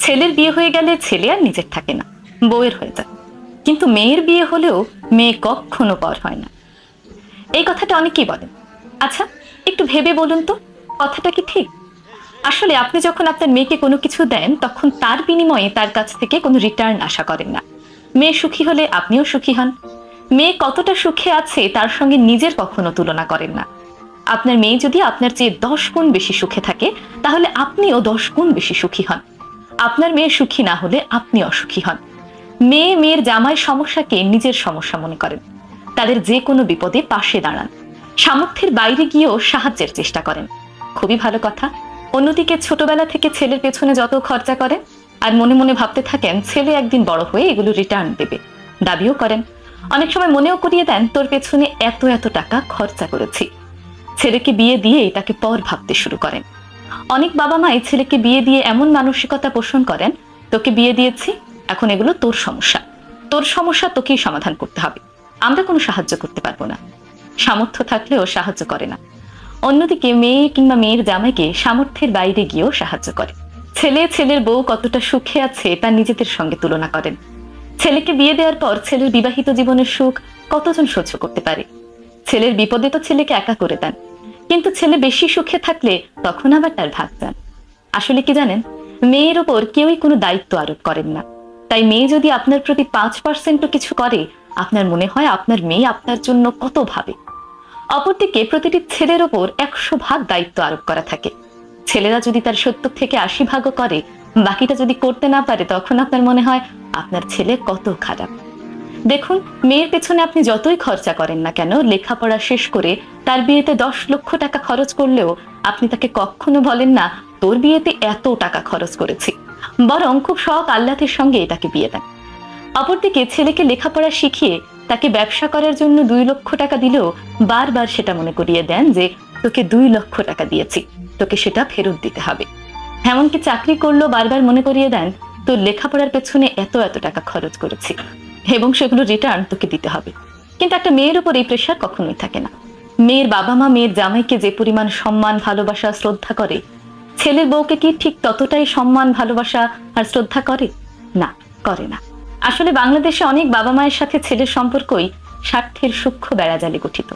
ছেলের বিয়ে হয়ে গেলে ছেলে আর নিজের থাকে না, বউয়ের হয়ে যায়। কিন্তু মেয়ের বিয়ে হলেও মেয়ে কখনো পর হয় না। এই কথাটা অনেকেই বলেন। আচ্ছা, একটু ভেবে বলুন তো, কথাটা কি ঠিক? আসলে আপনি যখন আপনার মেয়েকে কোনো কিছু দেন, তখন তার বিনিময়ে তার কাছ থেকে কোনো রিটার্ন আশা করেন না। মেয়ে সুখী হলে আপনিও সুখী হন। মেয়ে কতটা সুখে আছে তার সঙ্গে নিজের কখনো তুলনা করেন না। আপনার মেয়ে যদি আপনার চেয়ে 10 গুণ বেশি সুখে থাকে, তাহলে আপনিও 10 গুণ বেশি সুখী হন। আপনার মেয়ে সুখী না হলে আপনি অসুখী হন। মেয়ে মেয়ের জামাই সমস্যাকে নিজের সমস্যা মনে করেন। তাদের যে কোনো বিপদে পাশে দাঁড়ান। সামর্থ্যের বাইরে গিয়েও সাহায্যের চেষ্টা করেন। খুবই ভালো কথা। অন্যদিকে ছোটবেলা থেকে ছেলের পেছনে যত খরচা করেন, আর মনে মনে ভাবতে থাকেন ছেলে একদিন বড় হয়ে এগুলো রিটার্ন দেবে, দাবিও করেন। অনেক সময় মনেও করিয়ে দেন, তোর পেছনে এত এত টাকা খরচা করেছি। ছেলেকে বিয়ে দিয়ে তাকে পর ভাবতে শুরু করেন। অনেক বাবা মাই ছেলেকে বিয়ে দিয়ে এমন মানসিকতা পোষণ করেন, তোকে বিয়ে দিয়েছি, এখন এগুলো তোর সমস্যা, তোর সমস্যা তোকেই সমাধান করতে হবে, আমরা কোনো সাহায্য করতে পারবো না। সামর্থ্য থাকলেও সাহায্য করে না। অন্যদিকে মেয়ে কিংবা মেয়ের জামাইকে সামর্থ্যের বাইরে গিয়েও সাহায্য করে। ছেলে ছেলের বউ কতটা সুখে আছে তা নিজেদের সঙ্গে তুলনা করেন। ছেলেকে বিয়ে দেওয়ার পর ছেলের বিবাহিত জীবনের সুখ কতজন সহ্য করতে পারে? ছেলের বিপদে তো ছেলেকে একা করে দেন, কিন্তু ছেলে বেশি সুখে থাকলে তখন আবার তার ভাগ দেন। আসলে কি জানেন, মেয়ের ওপর কেউই কোনো দায়িত্ব আরোপ করেন না। তাই মেয়ে যদি আপনার প্রতি 5% কিছু করে, আপনার মনে হয় আপনার মেয়ে আপনার জন্য কত ভাবে। অপরদিকে প্রতিটি ছেলের ওপর 100 ভাগ দায়িত্ব আরোপ করা থাকে। ছেলেরা যদি তার 70 থেকে 80 ভাগও করে, বাকিটা যদি করতে না পারে, তখন আপনার মনে হয় আপনার ছেলে কত খারাপ। দেখুন, মেয়ের পেছনে আপনি যতই খরচা করেন না কেন, লেখাপড়া শেষ করে তার বিয়েতে 10 লক্ষ টাকা খরচ করলেও আপনি তাকে কখনো বলেন না তোর বিয়েতে এত টাকা খরচ করেছি, বরং খুব শখ আহ্লাদের সঙ্গে তাকে বিয়ে দেন। অপরদিকে ছেলেকে লেখাপড়া শিখিয়ে তাকে ব্যবসা করার জন্য 2 লক্ষ টাকা দিলেও বারবার সেটা মনে করিয়ে দেন যে তোকে 2 লক্ষ টাকা দিয়েছি, তোকে সেটা ফেরত দিতে হবে। এমনকি চাকরি করলেও বারবার মনে করিয়ে দেন তোর লেখাপড়ার পেছনে এত এত টাকা খরচ করেছি এবং সেগুলো রিটার্ন তোকে দিতে হবে। কিন্তু একটা মেয়ের উপর এই প্রেশার কখনোই থাকে না। মেয়ের বাবা মা মেয়ের জামাইকে যে পরিমাণ সম্মান, ভালোবাসা, শ্রদ্ধা করে, ছেলের বউকে কি ঠিক ততটাই সম্মান, ভালোবাসা আর শ্রদ্ধা করে? না, করে না। আসলে বাংলাদেশে অনেক বাবা মায়ের সাথে ছেলের সম্পর্কই স্বার্থের সূক্ষ্ম বেড়াজালে গঠিত।